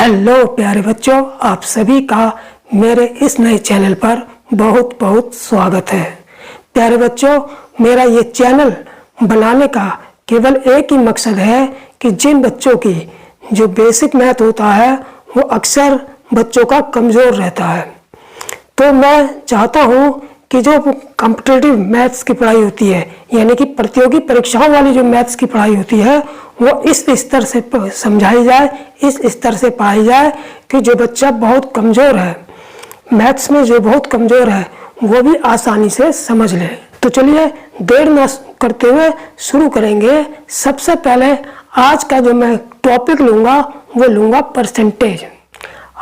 Hello प्यारे बच्चों, आप सभी का मेरे इस नए चैनल पर बहुत बहुत स्वागत है। प्यारे बच्चों, मेरा ये चैनल बनाने का केवल एक ही मकसद है कि जिन बच्चों की जो बेसिक मैथ होता है वो अक्सर बच्चों का कमज़ोर रहता है, तो मैं चाहता हूँ कि जो कॉम्पिटिटिव मैथ्स की पढ़ाई होती है, यानी कि प्रतियोगी परीक्षाओं वाली जो मैथ्स की पढ़ाई होती है, वो इस स्तर से समझाई जाए, इस स्तर से पढ़ाई जाए कि जो बच्चा बहुत कमज़ोर है मैथ्स में, जो बहुत कमज़ोर है, वो भी आसानी से समझ ले। तो चलिए देर न करते हुए शुरू करेंगे। सबसे पहले आज का जो मैं टॉपिक लूँगा वो लूँगा परसेंटेज।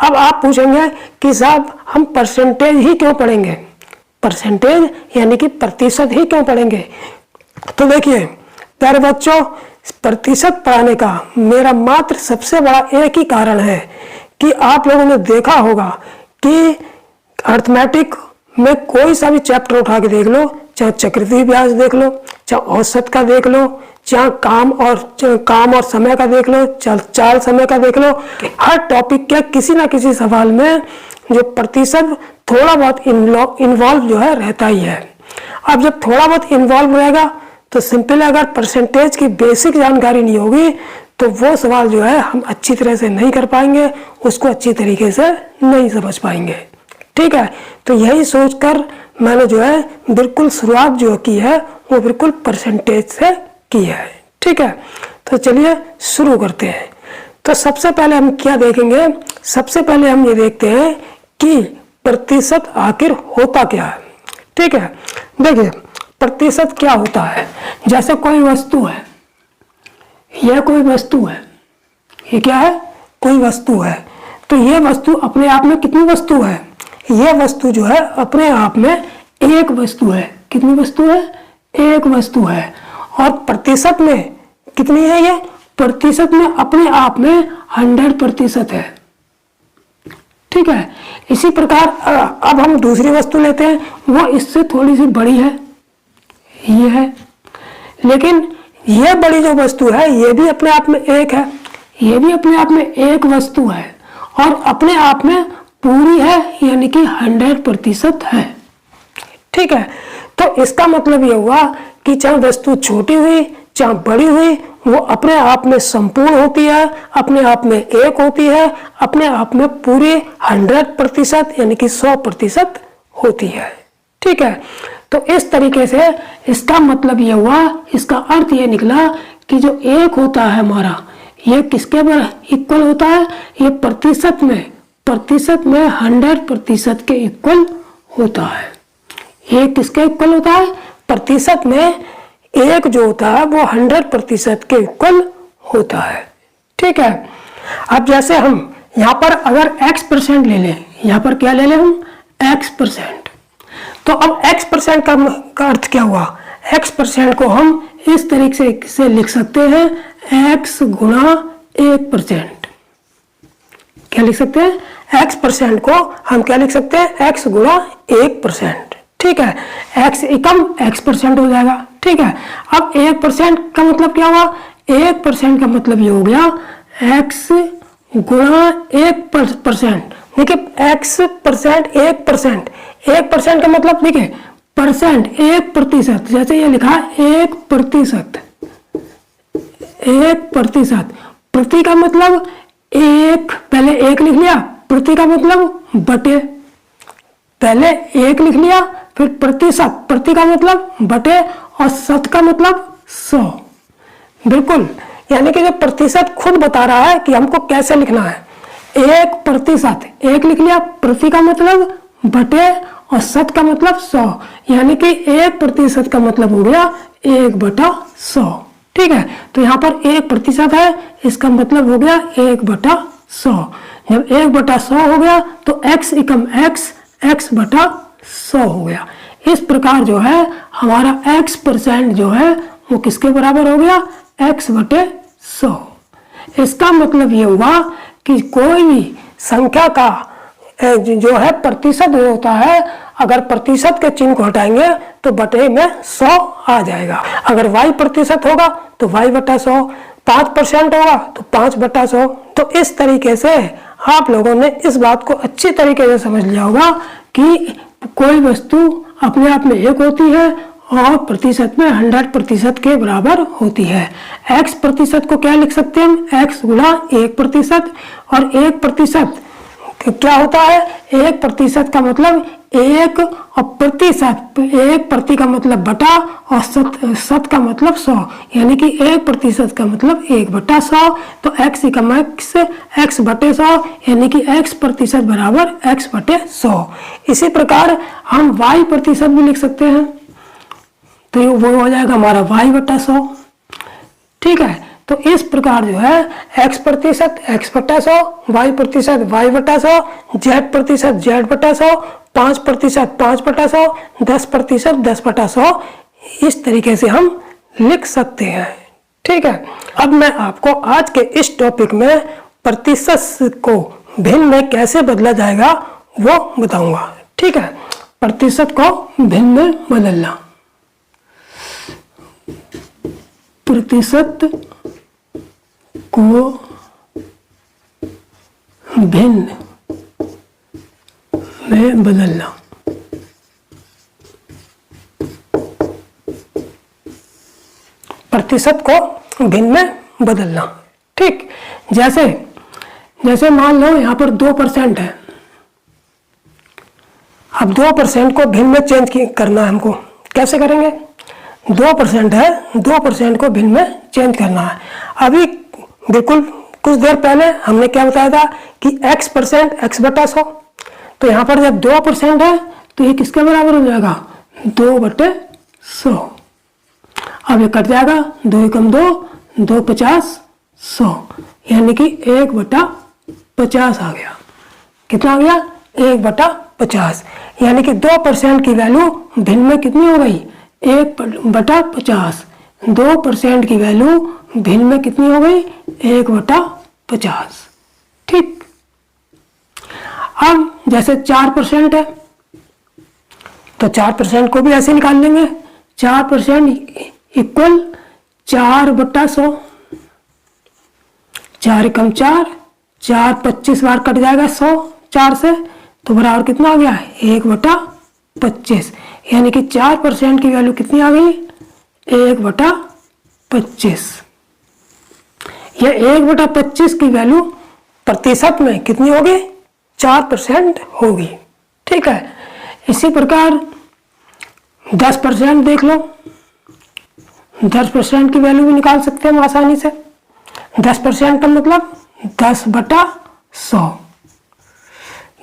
अब आप पूछेंगे कि साहब हम परसेंटेज ही क्यों पढ़ेंगे, परसेंटेज यानी कि प्रतिशत ही क्यों पढ़ेंगे। तो देखिए प्यारे बच्चों, प्रतिशत पढ़ाने का मेरा मात्र सबसे बड़ा एक ही कारण है कि आप लोगों ने देखा होगा कि अर्थमेटिक में कोई सा भी चैप्टर उठा के देख लो, चाहे चक्रवृद्धि ब्याज देख लो, चाहे औसत का देख लो, चाहे काम और समय का देख लो, चाल समय का देख लो, हर टॉपिक के किसी ना किसी सवाल में जो प्रतिशत थोड़ा बहुत इन्वॉल्व जो है रहता ही है। अब जब थोड़ा बहुत इन्वॉल्व रहेगा तो सिंपल, अगर परसेंटेज की बेसिक जानकारी नहीं होगी तो वो सवाल जो है हम अच्छी तरह से नहीं कर पाएंगे, उसको अच्छी तरीके से नहीं समझ पाएंगे। ठीक है, तो यही सोचकर मैंने जो है बिल्कुल शुरुआत जो की है वो बिल्कुल परसेंटेज से की है। ठीक है, तो चलिए शुरू करते हैं। तो सबसे पहले हम क्या देखेंगे, सबसे पहले हम ये देखते हैं कि प्रतिशत आखिर होता क्या है। ठीक है, देखिए प्रतिशत क्या होता है। जैसे कोई वस्तु है, यह कोई वस्तु है, ये क्या है, कोई वस्तु है। तो ये वस्तु अपने आप में कितनी वस्तु है, यह वस्तु जो है अपने आप में एक वस्तु है। कितनी वस्तु है, एक वस्तु है। और प्रतिशत में कितनी है, ये प्रतिशत में अपने आप में 100% है। ठीक है, इसी प्रकार अब हम दूसरी वस्तु लेते हैं, वो इससे थोड़ी सी बड़ी है, ये है। लेकिन यह बड़ी जो वस्तु है ये भी अपने आप में एक है, ये भी अपने आप में एक वस्तु है और अपने आप में पूरी है, यानी कि 100% है। ठीक है, तो इसका मतलब ये हुआ कि चाहे वस्तु छोटी हुई चाहे बड़ी हुई, वो अपने आप में संपूर्ण होती है, अपने आप में एक होती है, अपने आप में पूरी 100% यानी कि 100% होती है। ठीक है, तो इस तरीके से इसका मतलब ये हुआ, इसका अर्थ ये निकला कि जो एक होता है हमारा, ये किसके इक्वल होता है, ये प्रतिशत में 100% के इक्वल होता है। ये किसके इक्वल होता है, प्रतिशत में एक जो होता है वो 100% के इक्वल होता है। ठीक है, अब जैसे हम यहाँ पर अगर x% ले लें, यहाँ पर क्या ले लें हम, x%। तो अब x% का अर्थ क्या हुआ, x% को हम इस तरीके से लिख सकते हैं, x गुणा 1%। क्या लिख सकते हैं, x% को हम क्या लिख सकते हैं, x गुणा 1%। ठीक है, x एकम x% हो जाएगा। ठीक है, अब 1% का मतलब क्या हुआ, 1% का मतलब ये हो गया x गुणा 1%। देखिए x% 1% का मतलब देखिए परसेंट, 1%, जैसे ये लिखा 1%, 1%। प्रति का मतलब एक, पहले एक लिख लिया, प्रति का मतलब बटे, पहले एक लिख लिया, फिर प्रतिशत, प्रति का मतलब बटे और शत का मतलब 100। बिल्कुल, यानी कि जो प्रतिशत खुद बता रहा है कि हमको कैसे लिखना है। 1%, एक लिख लिया, प्रति का मतलब बटे और शत का मतलब 100, यानी कि 1% का मतलब हो गया 1/100। ठीक है, तो यहाँ पर 1% है, इसका मतलब हो गया 1/100। जब 1/100 हो गया तो x एकम x/100 हो गया। इस प्रकार जो है हमारा x% जो है वो किसके बराबर हो गया, x/100। इसका मतलब ये हुआ कि कोई भी संख्या का जो है प्रतिशत होता है, अगर प्रतिशत के चिन्ह को हटाएंगे तो बटे में 100 आ जाएगा। अगर y% होगा तो y/100, 5% होगा तो 5/100। तो इस तरीके से आप लोगों ने इस बात को अच्छी तरीके से समझ लिया होगा कि कोई वस्तु अपने आप में एक होती है और प्रतिशत में 100% के बराबर होती है। x प्रतिशत को क्या लिख सकते हैं हम, x गुणा 1%, और 1% क्या होता है, 1% का मतलब 1 और प्रतिशत, 1 प्रति का मतलब बटा और शत का मतलब 100, यानी कि 1% का मतलब 1/100। तो x एकम x बटे 100, यानी कि x प्रतिशत बराबर x बटे 100। इसी प्रकार हम y प्रतिशत भी लिख सकते हैं, तो वो हो जाएगा हमारा y बटा 100। ठीक है, तो इस प्रकार जो है x प्रतिशत x बटा 100, y प्रतिशत y बटा 100, z प्रतिशत z बटा 100, 5% 5/100, 10% 10/100, इस तरीके से हम लिख सकते हैं। ठीक है, अब मैं आपको आज के इस टॉपिक में प्रतिशत को भिन्न में कैसे बदला जाएगा वो बताऊंगा। ठीक है, प्रतिशत को भिन्न में बदलना। प्रतिशत को भिन्न में बदलना। प्रतिशत को भिन्न में बदलना। ठीक, जैसे मान लो यहाँ पर 2% है। अब 2% को भिन्न में चेंज करना है हमको। कैसे करेंगे, 2% है, 2% को भिन्न में चेंज करना है। अभी बिल्कुल कुछ देर पहले हमने क्या बताया था कि x% x बटा 100, तो यहाँ पर जब 2% है तो ये किसके बराबर हो जाएगा, 2/100। अब ये कट जाएगा, 2 एकम 2, 2 50 100, यानी कि 1/50 आ गया। कितना आ गया, 1/50, यानी कि 2% की वैल्यू भिन्न में कितनी हो गई, 1/50। 2% की वैल्यू भिन्न में कितनी हो गई, 1/50। ठीक, अब जैसे 4% है तो 4% को भी ऐसे निकाल लेंगे। 4% इक्वल 4/100, 4 एकम 4, 4 25 बार कट जाएगा 100 4 से, तो बराबर कितना आ गया, 1/25, यानी कि 4% की वैल्यू कितनी आ गई, 1/25। यह 1/25 की वैल्यू प्रतिशत में कितनी होगी, 4% होगी। ठीक है, इसी प्रकार 10% देख लो, 10% की वैल्यू भी निकाल सकते हैं हम आसानी से। 10% का मतलब 10/100,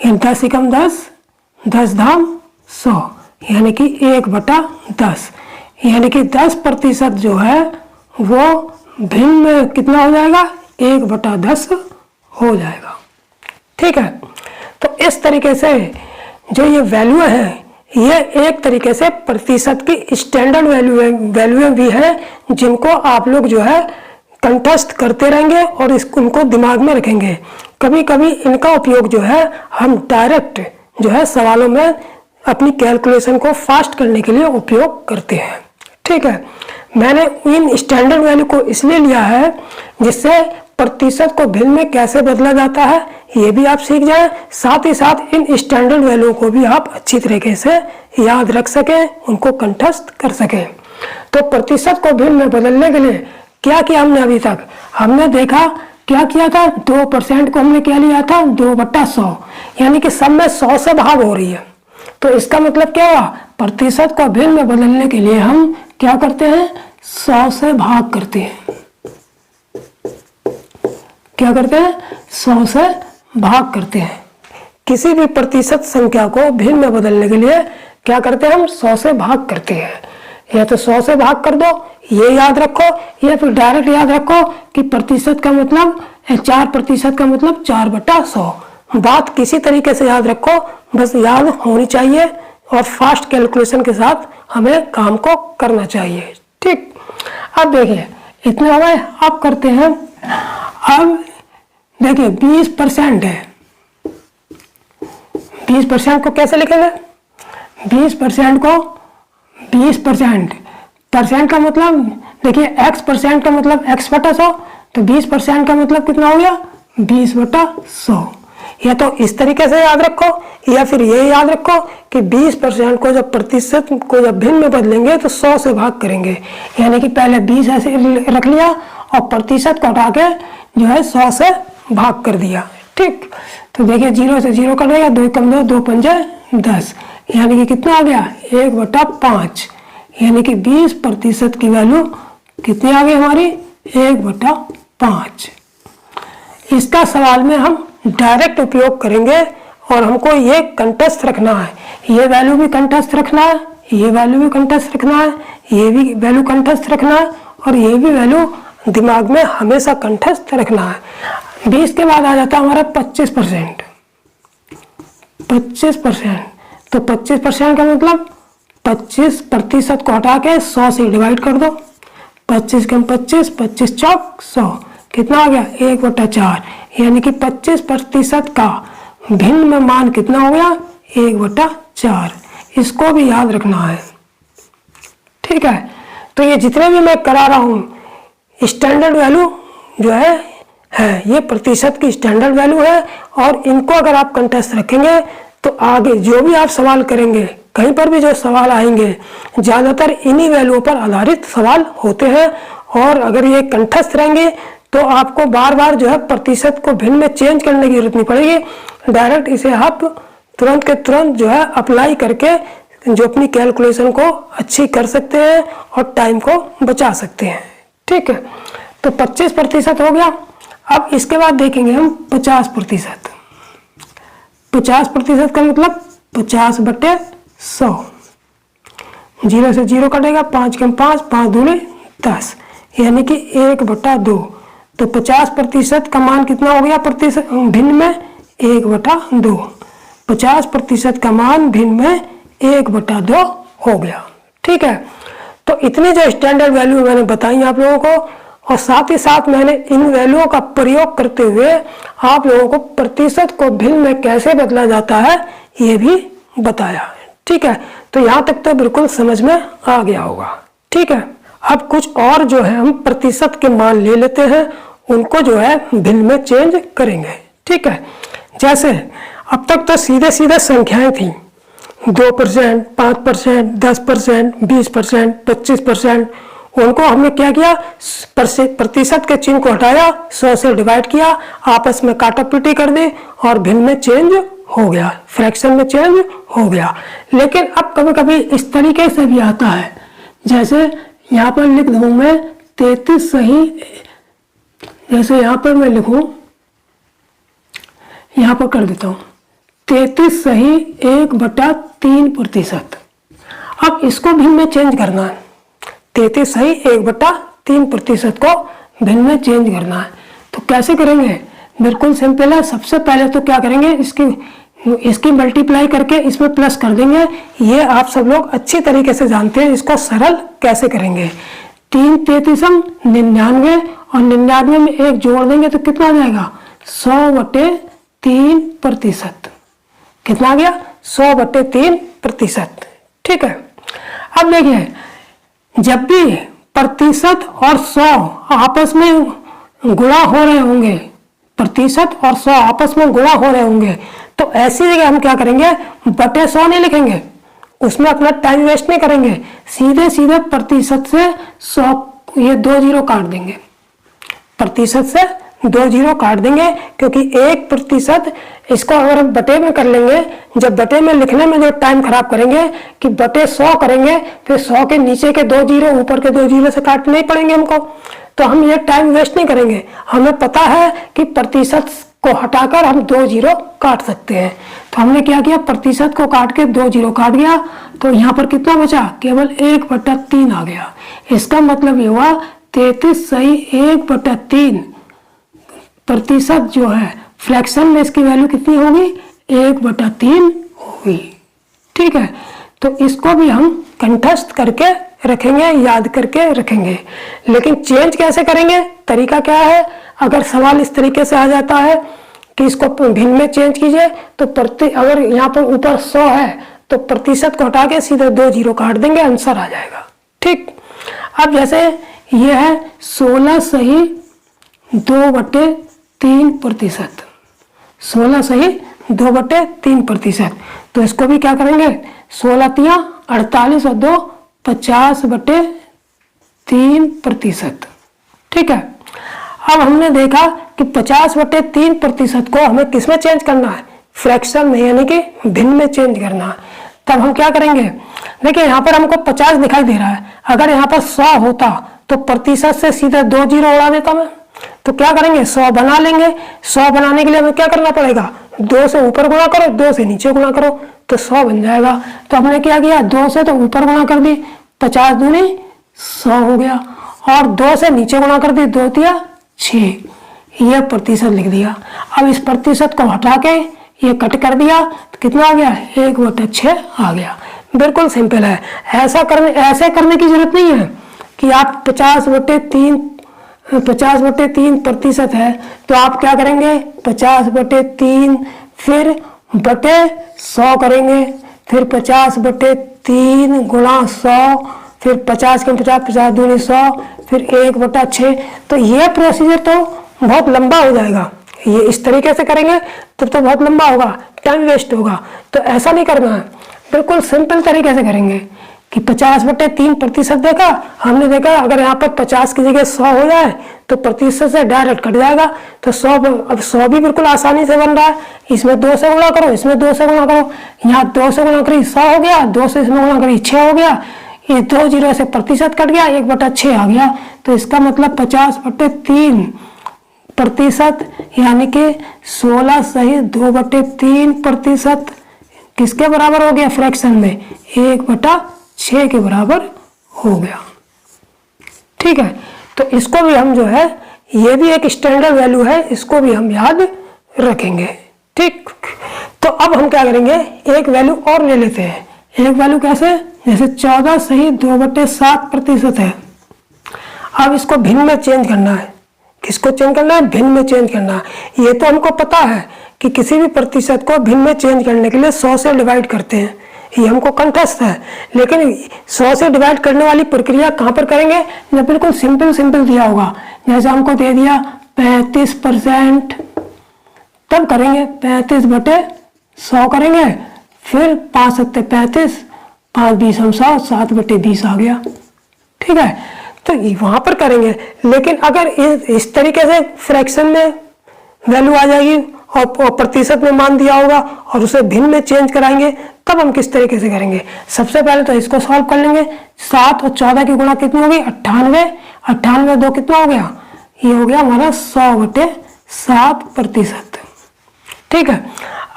यानी 10 एकम 10, 10 धाम 100, यानी कि 1/10, यानी कि 10% जो है वो भिन्न में कितना हो जाएगा, 1/10 हो जाएगा। ठीक है, तो इस तरीके से जो ये वैल्यू है, ये एक तरीके से प्रतिशत की स्टैंडर्ड वैल्यू भी है, जिनको आप लोग जो है कंठस्थ करते रहेंगे और उनको दिमाग में रखेंगे। कभी कभी इनका उपयोग जो है हम डायरेक्ट जो है सवालों में अपनी कैलकुलेशन को फास्ट करने के लिए उपयोग करते हैं। ठीक है, मैंने इन स्टैंडर्ड वैल्यू को इसलिए लिया है जिससे प्रतिशत को भिन्न में कैसे बदला जाता है ये भी आप सीख जाएं, साथ ही साथ इन स्टैंडर्ड वैल्यू को भी आप अच्छी तरीके से याद रख सकें, उनको कंठस्थ कर सकें। तो प्रतिशत को भिन्न में बदलने के लिए क्या किया हमने अभी तक, हमने देखा क्या किया था, 2% को हमने क्या लिया था, 2/100, यानी कि सब में 100 से भाग हो रही है। तो इसका मतलब क्या हुआ, प्रतिशत को भिन्न में बदलने के लिए हम क्या करते हैं, 100 से भाग करते हैं। क्या करते हैं, 100 से भाग करते हैं। किसी भी प्रतिशत संख्या को भिन्न में बदलने के लिए क्या करते हैं हम, 100 से भाग करते हैं। या तो 100 से भाग कर दो, ये याद रखो, या फिर डायरेक्ट याद रखो कि प्रतिशत का मतलब 4% का मतलब 4/100। बात किसी तरीके से याद रखो, बस याद होनी चाहिए और फास्ट कैलकुलेशन के साथ हमें काम को करना चाहिए। ठीक, अब देखिए इतने हो गए, अब करते हैं, अब देखिए 20% है, 20% को कैसे लिखेंगे, 20% को 20% का मतलब देखिए x% का मतलब x/100, तो 20% का मतलब कितना हो गया, 20/100, या तो इस तरीके से याद रखो या फिर ये याद रखो कि 20% को जब प्रतिशत को जब भिन्न में बदलेंगे तो 100 से भाग करेंगे, यानी कि पहले 20 ऐसे रख लिया और प्रतिशत को हटा के जो है 100 से भाग कर दिया। ठीक, तो देखिए 0 से 0 कटेगा, 2 कम 2, 2 पंजे 10, यानी कि कितना आ गया 1/5, यानी कि 20% की वैल्यू कितनी आ गई हमारी 1/5। इसका सवाल में हम डायरेक्ट उपयोग करेंगे और हमको ये कंठस्थ रखना है, ये वैल्यू भी कंठस्थ रखना है, ये वैल्यू भी कंठस्थ रखना है, ये भी वैल्यू कंठस्थ रखना है और ये भी वैल्यू दिमाग में हमेशा कंठस्थ रखना है। 20 के बाद आ जाता है हमारा 25%। 25%, तो 25% का मतलब 25% को हटा के 100 से डिवाइड कर दो। 25 कम 25, 25 चौक 100, कितना आ गया 1/4, यानी कि 25% का भिन्न में मान कितना हो गया 1/4। इसको भी याद रखना है। ठीक है, तो ये जितने भी मैं करा रहा हूँ स्टैंडर्ड वैल्यू जो है ये प्रतिशत की स्टैंडर्ड वैल्यू है और इनको अगर आप कंठस्थ रखेंगे तो आगे जो भी आप सवाल करेंगे, कहीं पर भी जो सवाल आएंगे, ज़्यादातर इन्हीं वैल्यूओं पर आधारित सवाल होते हैं। और अगर ये कंठस्थ रहेंगे तो आपको बार बार जो है प्रतिशत को भिन्न में चेंज करने की जरूरत नहीं पड़ेगी, डायरेक्ट इसे आप तुरंत के तुरंत जो है अप्लाई करके जो अपनी कैलकुलेशन को अच्छी कर सकते हैं और टाइम को बचा सकते हैं। ठीक है, तो 25% हो गया। अब इसके बाद देखेंगे हम 50%। 50% का मतलब 50/100, 0 से 0 कटेगा, 5 कम 5, 5 दूने 10, यानी कि 1/2। तो 50% का मान कितना हो गया प्रतिशत भिन्न में 1/2। 50% का मान भिन्न में 1/2 हो गया। ठीक है, तो इतनी जो स्टैंडर्ड वैल्यू मैंने बताई आप लोगों को और साथ ही साथ मैंने इन वैल्यूओं का प्रयोग करते हुए आप लोगों को प्रतिशत को भिन्न में कैसे बदला जाता है ये भी बताया। ठीक है, तो यहाँ तक तो बिल्कुल समझ में आ गया होगा। ठीक है, अब कुछ और जो है हम प्रतिशत के मान ले लेते हैं, उनको जो है भिन्न में चेंज करेंगे। ठीक है, जैसे अब तक तो सीधे सीधे संख्याएं थी, 2%, 5%, 10%, 20%, 25%, उनको हमने क्या किया प्रतिशत के चिन्ह को हटाया, 100 से डिवाइड किया, आपस में काटापीटी कर दी और भिन्न में चेंज हो गया, फ्रैक्शन में चेंज हो गया। लेकिन अब कभी कभी इस तरीके से भी आता है, जैसे यहाँ पर लिख दूँ मैं 33 सही, जैसे यहाँ पर मैं लिखूँ, यहाँ पर कर देता हूँ 33 सही 1/3%। अब इसको भिन्न में चेंज करना है, 33 सही 1/3% को भिन्न में चेंज करना है। तो कैसे करेंगे, बिल्कुल सिंपल है। सबसे पहले तो क्या करेंगे, इसकी मल्टीप्लाई करके इसमें प्लस कर देंगे। ये आप सब लोग अच्छी तरीके से जानते हैं, इसको सरल कैसे करेंगे। 3 33 99 और 99 में 1 जोड़ देंगे तो कितना आ जाएगा 100/3%। कितना आ गया 100/3%। ठीक है, अब देखिए जब भी प्रतिशत और 100 आपस में गुणा हो रहे होंगे, प्रतिशत और 100 आपस में गुणा हो रहे होंगे, तो ऐसी जगह हम क्या करेंगे, बटे 100 नहीं लिखेंगे, उसमें अपना टाइम वेस्ट नहीं करेंगे, सीधे सीधे प्रतिशत से 100 ये 2 जीरो काट देंगे, प्रतिशत से 2 जीरो काट देंगे, क्योंकि 1% इसको अगर हम बटे में कर लेंगे, जब बटे में लिखने में जो टाइम खराब करेंगे कि बटे 100 करेंगे, फिर 100 के नीचे के 2 जीरो ऊपर के 2 जीरो से काटने नहीं पड़ेंगे हमको, तो हम ये टाइम वेस्ट नहीं करेंगे। हमें पता है कि प्रतिशत को हटाकर हम 2 जीरो काट सकते हैं, तो हमने क्या किया, प्रतिशत को काट के 2 जीरो काट गया, तो यहाँ पर कितना बचा, केवल 1/3 आ गया। इसका मतलब ये हुआ 33 सही 1/3 प्रतिशत जो है फ्रैक्शन में इसकी वैल्यू कितनी होगी 1/3 होगी। ठीक है, तो इसको भी हम कंठस्थ करके रखेंगे, याद करके रखेंगे। लेकिन चेंज कैसे करेंगे, तरीका क्या है, अगर सवाल इस तरीके से आ जाता है कि इसको भिन्न में चेंज कीजिए, तो अगर यहाँ पर ऊपर 100 है तो प्रतिशत को हटा के सीधे 2 जीरो काट देंगे, आंसर आ जाएगा। ठीक, अब जैसे ये है 16 सही 2/3%, 16 सही 2/3%। तो इसको भी क्या करेंगे, 16 तिया 48 और 2 50/3%। ठीक है। अब हमने देखा कि 50/3% को हमें किस में चेंज करना है, फ्रैक्शन में, यानी कि भिन्न में चेंज करना है। तब हम क्या करेंगे, देखिए यहाँ पर हमको 50 दिखाई दे रहा है, अगर यहाँ पर 100 होता तो प्रतिशत से सीधे 2 जीरो उड़ा देता मैं। तो क्या करेंगे, 100 बना लेंगे। 100 बनाने के लिए हमें क्या करना पड़ेगा, 2 से ऊपर गुणा करो, 2 से नीचे गुणा करो, तो 100 बन जाएगा। तो हमने क्या किया, 2 से तो ऊपर गुणा कर दी, 50 दूनी 100 हो गया, और 2 से नीचे गुणा कर दी, 2 तिया 6, यह प्रतिशत लिख दिया। अब इस प्रतिशत को हटा के ये कट कर दिया तो कितना आ गया, 1/6 आ गया। बिल्कुल सिंपल है। ऐसे करने की जरूरत नहीं है कि आप 50/3% है तो आप क्या करेंगे, 50/3 फिर बटे 100 करेंगे, फिर 50/3 गुणा 100, फिर 50 के 50, 50 दूनी 100, फिर 1/6। तो ये प्रोसीजर तो बहुत लंबा हो जाएगा। ये इस तरीके से करेंगे तब तो बहुत लंबा होगा, टाइम वेस्ट होगा। तो ऐसा नहीं करना है, बिल्कुल सिंपल तरीके से करेंगे कि 50/3% देखा हमने, देखा अगर यहाँ पर 50 की जगह 100 हो जाए तो प्रतिशत से डायरेक्ट कट जाएगा। तो 100, अब 100 भी बिल्कुल आसानी से बन रहा है। इसमें 2 से गुणा करो, इसमें 2 से गुणा करो, यहाँ 2 से गुणा करी 100 हो गया, 2 से इसमें गुणा करी 6 हो गया, ये 2 जीरो से प्रतिशत कट गया, 1/6 आ गया। तो इसका मतलब 50/3% यानी कि 16 सही 2/3% किसके बराबर हो गया, फ्रैक्शन में 1/6 के बराबर हो गया। ठीक है। तो इसको भी हम जो है, ये भी एक स्टैंडर्ड वैल्यू है, इसको भी हम याद रखेंगे। ठीक। तो अब हम क्या करेंगे, एक वैल्यू और ले लेते हैं। एक वैल्यू कैसे, जैसे 14 सही 2/7% है। अब इसको भिन्न में चेंज करना है। किसको चेंज करना है, भिन्न में चेंज करना है। ये तो हमको पता है कि किसी भी प्रतिशत को भिन्न में चेंज करने के लिए 100 से डिवाइड करते हैं, ये हमको कंठस्थ है। लेकिन 100 से डिवाइड करने वाली प्रक्रिया कहाँ पर करेंगे, जब बिल्कुल सिंपल दिया होगा, जैसे हमको दे दिया 35%, तब करेंगे 35/100 करेंगे, फिर 5 सत्ते 35, 5 20 हम 100, 7/20 आ गया। ठीक है। तो वहां पर करेंगे। लेकिन अगर इस तरीके से फ्रैक्शन में वैल्यू आ जाएगी और प्रतिशत में मान दिया होगा और उसे भिन्न में चेंज कराएंगे, तब हम किस तरीके से करेंगे। सबसे पहले तो इसको सॉल्व कर लेंगे। 7 और 14 की गुणा कितनी होगी, 98, 98 2 कितना हो गया, ये हो गया हमारा 100/7%। ठीक है।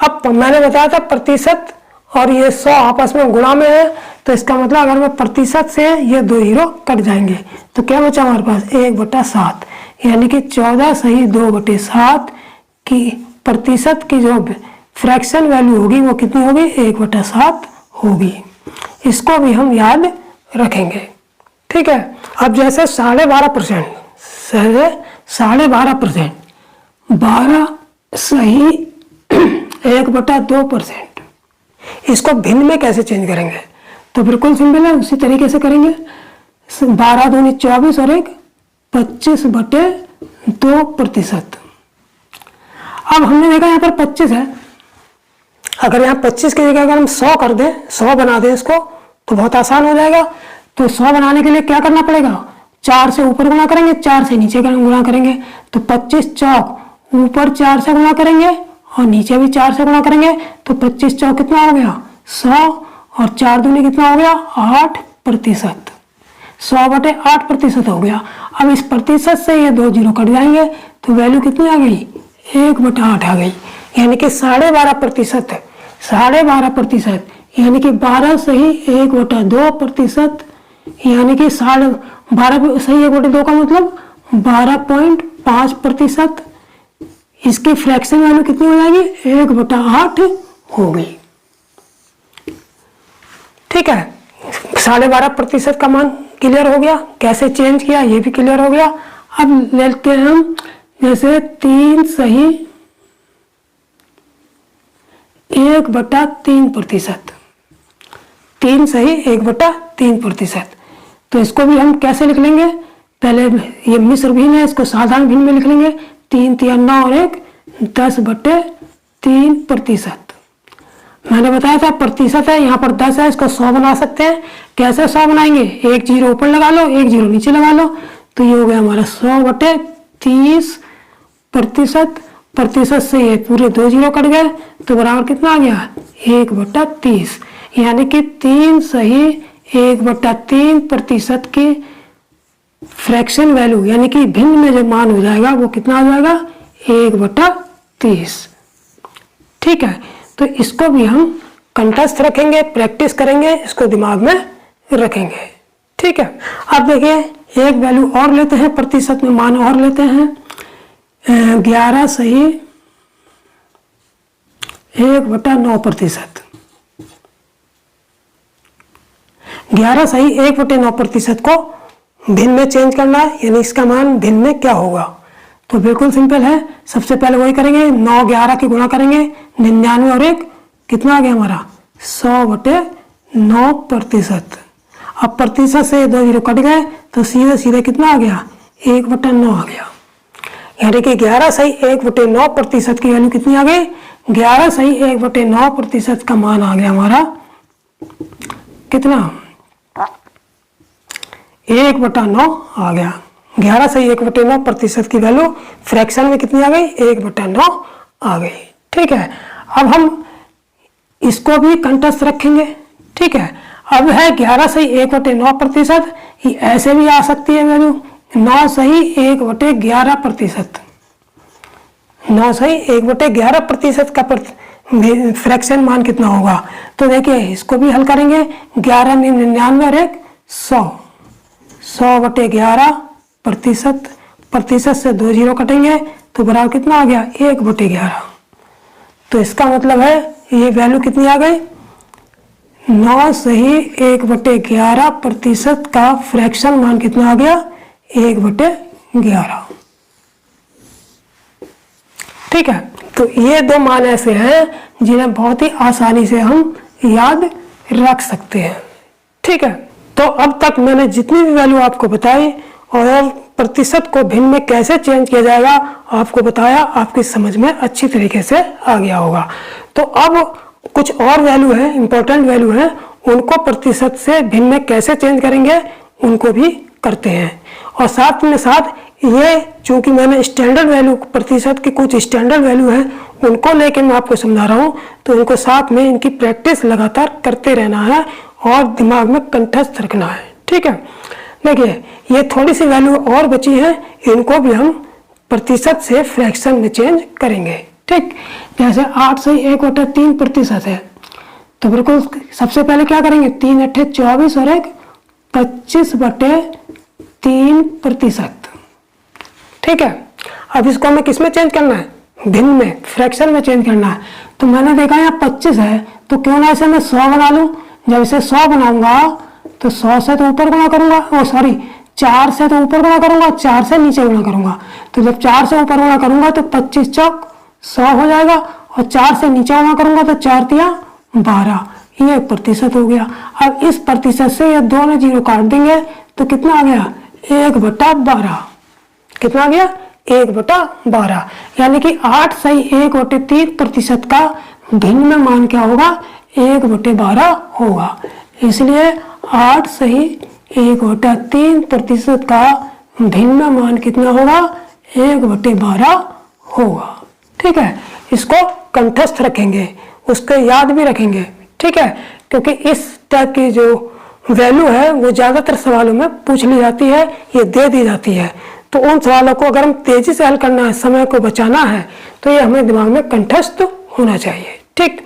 अब मैंने बताया था प्रतिशत और ये 100 आपस में गुणा में है, तो इसका मतलब अगर मैं प्रतिशत से ये 2 जीरो कट जाएंगे तो क्या बचा हमारे पास, 1/7, यानी कि 14 सही 2/7 की प्रतिशत की जो फ्रैक्शन वैल्यू होगी वो कितनी होगी, 1/7 होगी। इसको भी हम याद रखेंगे। ठीक है। अब जैसे 12.5%, 12.5%, 12 सही 1/2%, इसको भिन्न में कैसे चेंज करेंगे, तो बिल्कुल सिंपल है, उसी तरीके से करेंगे। 12 दूनी 24 और 1 25/2%। अब हमने देखा यहाँ पर 25 है, अगर यहाँ 25 की जगह अगर हम 100 कर दें, 100 बना दें इसको, तो बहुत आसान हो जाएगा। तो 100 बनाने के लिए क्या करना पड़ेगा, 4 से ऊपर गुणा करेंगे, 4 से नीचे गुणा करेंगे। तो 25 चौक ऊपर 4 से गुणा करेंगे और नीचे भी 4 से गुणा करेंगे, तो 25 चौक कितना हो गया, 100, और 4 दूनी कितना हो गया, 8%। 100/8% हो गया। अब इस प्रतिशत से ये 2 जीरो कट जाएंगे तो वैल्यू कितनी आ गई, 1/8 आ गई, यानी कि 12.5% है। 12.5% यानी कि 12 सही 1/2%, यानी कि 12 सही 1/2 का मतलब 12.5%। इसकी फ्रैक्शन वैल्यू कितनी हो जाएगी, 1/8 हो गई। ठीक है। 12.5% का मान क्लियर हो गया, कैसे चेंज किया ये भी क्लियर हो गया। अब लेते हैं हम जैसे 3 सही 1/3%, 3 सही 1/3%। तो इसको भी हम कैसे लिख लेंगे, पहले ये मिश्र भिन्न है, इसको साधारण भिन्न में लिख लेंगे। 3 3 9 और 1 10/3 3%। मैंने बताया था प्रतिशत है, यहाँ पर 10 है, इसको 100 बना सकते हैं। कैसे 100 बनाएंगे? एक जीरो ऊपर लगा लो, एक जीरो नीचे लगा लो, तो ये हो गया हमारा 100/30%। प्रतिशत से ये पूरे 2 जीरो कट गए, तो बराबर कितना आ गया? 1/30। यानी कि 3 सही 1/3% की फ्रैक्शन वैल्यू, यानी कि भिन्न में जो मान हो जाएगा वो कितना हो जाएगा? 1/30। ठीक है, तो इसको भी हम कंठस्थ रखेंगे, प्रैक्टिस करेंगे, इसको दिमाग में रखेंगे। ठीक है, अब देखिए एक वैल्यू और लेते हैं, प्रतिशत में मान और लेते हैं। 11 सही 1/9%। 11 सही 1/9% को भिन्न में चेंज करना है, यानी इसका मान भिन्न में क्या होगा? तो बिल्कुल सिंपल है। सबसे पहले वही करेंगे, 9 11 की गुणा करेंगे, 99 और 1 कितना आ गया हमारा? 100/9%। अब प्रतिशत से 2 जीरो कट गए, तो सीधे सीधे कितना आ गया? 1/9 आ गया। यानी कि 11 सही 1/9% की वैल्यू कितनी आ गई? 11 सही 1/9% का मान आ गया हमारा कितना? 1/9 आ गया। 11 सही 1/9% की वैल्यू फ्रैक्शन में कितनी आ गई? 1/9 आ गई। ठीक है, अब हम इसको भी कंठस्थ रखेंगे। ठीक है, अब है 11 सही 1/9%, ये ऐसे भी आ सकती है वैल्यू 9 सही 1/11%। 9 सही 1/11% का फ्रैक्शन मान कितना होगा? तो देखिए इसको भी हल करेंगे। 11 में 99 और 1 100। 100/11%। प्रतिशत से 2 जीरो कटेंगे, तो बराबर कितना आ गया? 1/11। तो इसका मतलब है ये वैल्यू कितनी आ गई? 9 सही 1/11% का फ्रैक्शन मान कितना आ गया? 1/11। ठीक है, तो ये दो मान ऐसे हैं जिन्हें बहुत ही आसानी से हम याद रख सकते हैं। ठीक है, तो अब तक मैंने जितनी भी वैल्यू आपको बताई और प्रतिशत को भिन्न में कैसे चेंज किया जाएगा आपको बताया, आपकी समझ में अच्छी तरीके से आ गया होगा। तो अब कुछ और वैल्यू है, इंपॉर्टेंट वैल्यू है, उनको प्रतिशत से भिन्न में कैसे चेंज करेंगे उनको भी करते हैं। और साथ में साथ ये चूंकि मैंने स्टैंडर्ड वैल्यू, प्रतिशत की कुछ स्टैंडर्ड वैल्यू है उनको लेके मैं आपको समझा रहा हूँ, तो इनको साथ में इनकी प्रैक्टिस लगातार करते रहना है और दिमाग में कंठस्थ रखना है। ठीक है, देखिए ये थोड़ी सी वैल्यू और बची है, इनको भी हम प्रतिशत से फ्रैक्शन में चेंज करेंगे। ठीक, जैसे 8 से 1/3% है, तो बिल्कुल सबसे पहले क्या करेंगे? 3 8 24 और 1 25/3%। ठीक है, अब इसको हमें किस में चेंज करना है? भिन्न में, फ्रैक्शन में चेंज करना है। तो मैंने देखा यहाँ 25 है, तो क्यों ना इसे मैं 100 बना लूं। जब इसे 100 बनाऊंगा तो 100 से तो ऊपर गुणा करूंगा, 4 से तो ऊपर गुणा करूंगा, 4 से नीचे गुणा करूंगा। तो जब 4 से ऊपर गुणा करूंगा तो 25 चौक 100 हो जाएगा, और 4 से नीचे गुणा करूंगा तो 4 तिया 12, ये प्रतिशत हो गया। अब इस प्रतिशत से ये दोनों जीरो काट देंगे, तो कितना आ गया? 1/12। कितना आ गया? 1/12। यानी कि 8 सही 1/3% का भिन्न में मान क्या होगा? 1/12 होगा। इसलिए 8 सही 1/3% का भिन्न में मान कितना होगा? 1/12 होगा। ठीक है, इसको कंठस्थ रखेंगे, उसको याद भी रखेंगे। ठीक है, क्योंकि इस टाइप की जो वैल्यू है वो ज्यादातर सवालों में पूछ ली जाती है, ये दे दी जाती है। तो उन सवालों को अगर हम तेजी से हल करना है, समय को बचाना है, तो ये हमें दिमाग में कंठस्थ होना चाहिए। ठीक,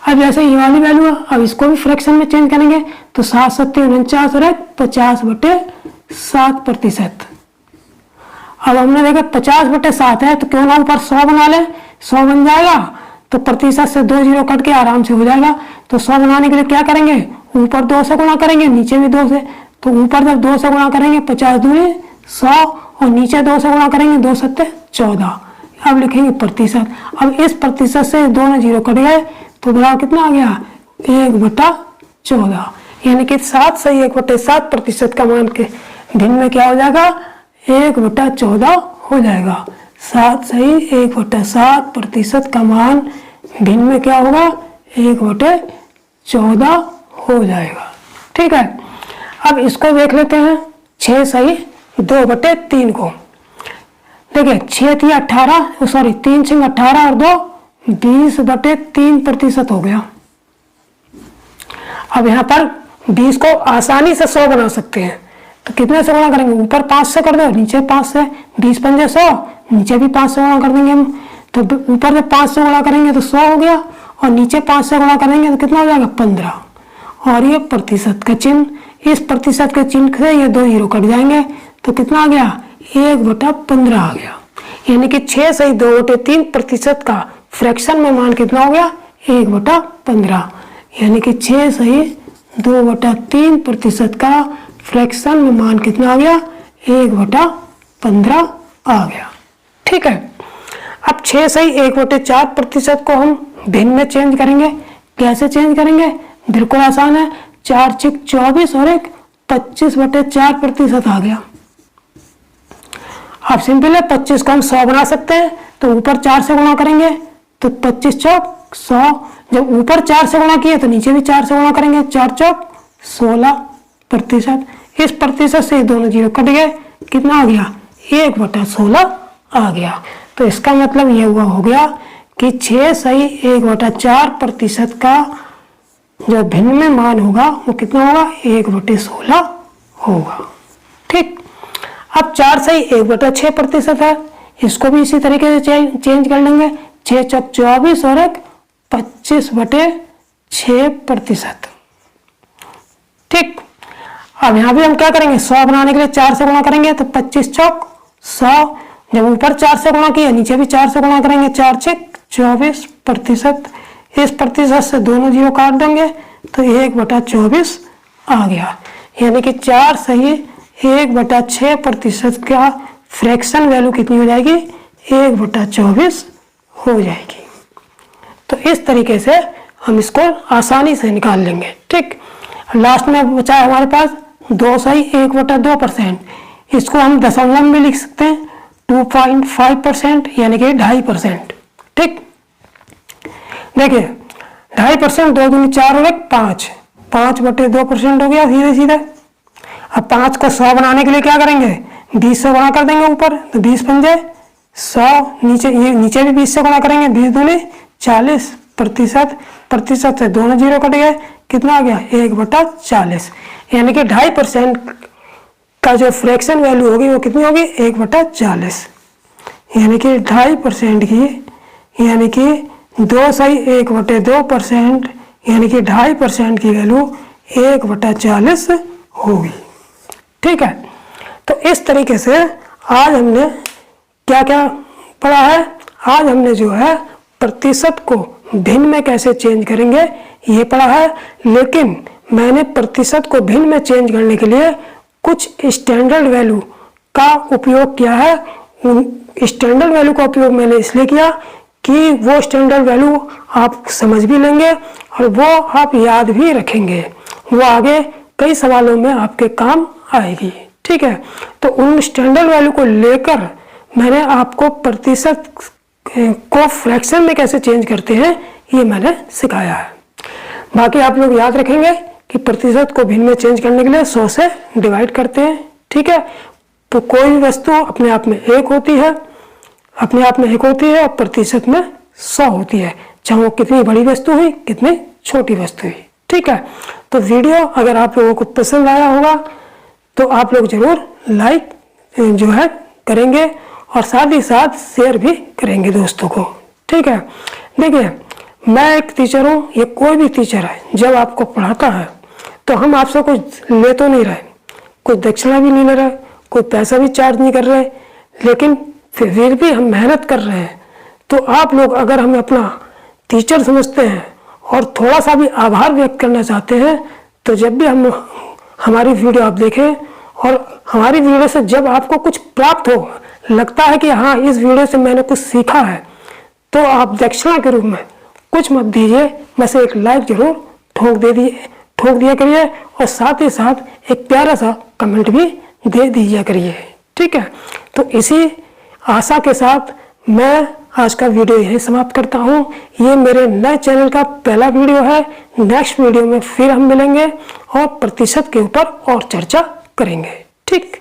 अब जैसे ये वाली वैल्यू है, अब इसको भी फ्रैक्शन में चेंज करेंगे, तो 7 7 49 और 50/7%। अब हमने देखा 50/7 है, तो क्यों ना ऊपर 100 बना ले, 100 बन जाएगा, तो प्रतिशत से 2 जीरो कट के आराम से हो जाएगा। तो 100 बनाने के लिए क्या करेंगे? ऊपर 2 से गुणा करेंगे, नीचे भी 2 से। तो ऊपर जब 2 से गुणा करेंगे 50 दूनी 100, और नीचे 2 से गुणा करेंगे 2 7 14। अब लिखेंगे प्रतिशत। अब इस प्रतिशत से दोनों जीरो कट गए, तो बराबर कितना आ गया? 1/14। यानी कि 7 सही 1/7% का मान के भिन्न में क्या हो जाएगा? 1/14 हो जाएगा। 7 सही 1/7% का मान भिन्न में क्या होगा, 1/14 हो जाएगा। ठीक है, अब इसको देख लेते हैं 6 सही 2/3 को। देखिए 6 थी 18, सॉरी 3 6 18 और 2 20/3% हो गया। अब यहाँ पर 20 को आसानी से 100 बना सकते हैं, तो कितने से गुणा करेंगे, ऊपर 5 से कर दो, नीचे 5 से, 20 पंजे 100, नीचे भी 5 से गुणा कर देंगे हम, तो ऊपर से 5 से गुणा करेंगे तो 100 हो गया, और नीचे 5 से गुणा करेंगे तो कितना हो जाएगा 15। और ये प्रतिशत का चिन्ह, इस प्रतिशत के चिन्ह से ये 2 जीरो कट जाएंगे, तो कितना आ गया 1/15 आ गया। यानी कि 6 सही 2/3% का फ्रैक्शन में मान कितना हो गया 1/15। यानी कि 6 सही 2/3% का फ्रैक्शन में मान कितना आ गया 1/15 आ गया। ठीक है, अब 6 सही 1/4% को हम भिन्न में चेंज करेंगे। कैसे चेंज करेंगे, बिल्कुल आसान है, 4 6 24 और एक 25/4% आ गया। अब सिंपल है, 25 को हम 100 बना सकते हैं, तो ऊपर 4 से गुणा करेंगे तो 25 चौक 100, जब ऊपर 4 से गुणा किए तो नीचे भी 4 से गुणा करेंगे, 4 चौक 16%। इस प्रतिशत से दोनों जीरो कट गए, कितना आ गया 1/16 आ गया। तो इसका मतलब ये हुआ हो गया कि 6 सही 1/4% का जो भिन्न में मान होगा वो कितना होगा 1/16 होगा। ठीक, अब 4 सही 1/6% है, इसको भी इसी तरीके से चेंज कर लेंगे, 6 चौक 24 और एक 25/6%। ठीक, अब यहाँ भी हम क्या करेंगे, 100 बनाने के लिए 4 से गुणा करेंगे तो 25 चौक 100, जब ऊपर 4 से गुणा किया नीचे भी 4 से गुणा करेंगे, 4 6 24%। इस प्रतिशत से दोनों जीरो काट देंगे तो 1/24 आ गया। यानी कि 4 सही 1/6% का फ्रैक्शन वैल्यू कितनी हो जाएगी 1/24 हो जाएगी। तो इस तरीके से हम इसको आसानी से निकाल लेंगे। ठीक, लास्ट में बचा है हमारे पास 2 सही 1/2%, इसको हम दशमलव में लिख सकते हैं 2.5%, यानी कि 2.5%। ठीक, देखिए 2.5%, 2 दूनी 4 और एक 5, 5/2% हो गया सीधे सीधे। अब 5 को 100 बनाने के लिए क्या करेंगे, 20 से गुणा कर देंगे ऊपर, तो 20 पंजे 100, नीचे ये नीचे भी 20 से गुणा करेंगे, 20 दूनी 40%, प्रतिशत से दोनों जीरो कट गए, कितना आ गया 1/40। यानी कि 2.5% का जो फ्रैक्शन वैल्यू होगी वो कितनी होगी 1/40। यानी कि 2.5% की, यानी कि 2 सही 1/2%, यानी कि 2.5% की वैल्यू 1/40 होगी। ठीक है, तो इस तरीके से आज हमने क्या क्या पढ़ा है, आज हमने जो है प्रतिशत को भिन्न में कैसे चेंज करेंगे ये पढ़ा है। लेकिन मैंने प्रतिशत को भिन्न में चेंज करने के लिए कुछ स्टैंडर्ड वैल्यू का उपयोग किया है। उन स्टैंडर्ड वैल्यू का उपयोग मैंने इसलिए किया कि वो स्टैंडर्ड वैल्यू आप समझ भी लेंगे और वो आप याद भी रखेंगे, वो आगे कई सवालों में आपके काम आएगी। ठीक है, तो उन स्टैंडर्ड वैल्यू को लेकर मैंने आपको प्रतिशत को फ्रैक्शन में कैसे चेंज करते हैं ये मैंने सिखाया है। बाकी आप लोग याद रखेंगे कि प्रतिशत को भिन्न में चेंज करने के लिए 100 से डिवाइड करते हैं। ठीक है, तो कोई भी वस्तु अपने आप में एक होती है, अपने आप में एक होती है और प्रतिशत में 100 होती है, चाहे वो कितनी बड़ी वस्तु हुई कितनी छोटी वस्तु हुई। ठीक है, तो वीडियो अगर आप लोगों को पसंद आया होगा तो आप लोग जरूर लाइक जो है करेंगे और साथ ही साथ शेयर भी करेंगे दोस्तों को। ठीक है, देखिए मैं एक टीचर हूँ, ये कोई भी टीचर है, जब आपको पढ़ाता है तो हम आपसे कुछ ले तो नहीं रहे, कोई दक्षिणा भी नहीं ले रहे, कोई पैसा भी चार्ज नहीं कर रहे, लेकिन फिर भी हम मेहनत कर रहे हैं। तो आप लोग अगर हमें अपना टीचर समझते हैं और थोड़ा सा भी आभार व्यक्त करना चाहते हैं तो जब भी हमारी वीडियो आप देखें और हमारी वीडियो से जब आपको कुछ प्राप्त हो, लगता है कि हाँ इस वीडियो से मैंने कुछ सीखा है, तो आप दक्षिणा के रूप में कुछ मत दीजिए, बस एक लाइक जरूर ठोक दिया करिए और साथ ही साथ एक प्यारा सा कमेंट भी दे दीजिए करिए। ठीक है, तो इसी आशा के साथ मैं आज का वीडियो यहीं समाप्त करता हूँ। ये मेरे नए चैनल का पहला वीडियो है। नेक्स्ट वीडियो में फिर हम मिलेंगे और प्रतिशत के ऊपर और चर्चा करेंगे। ठीक।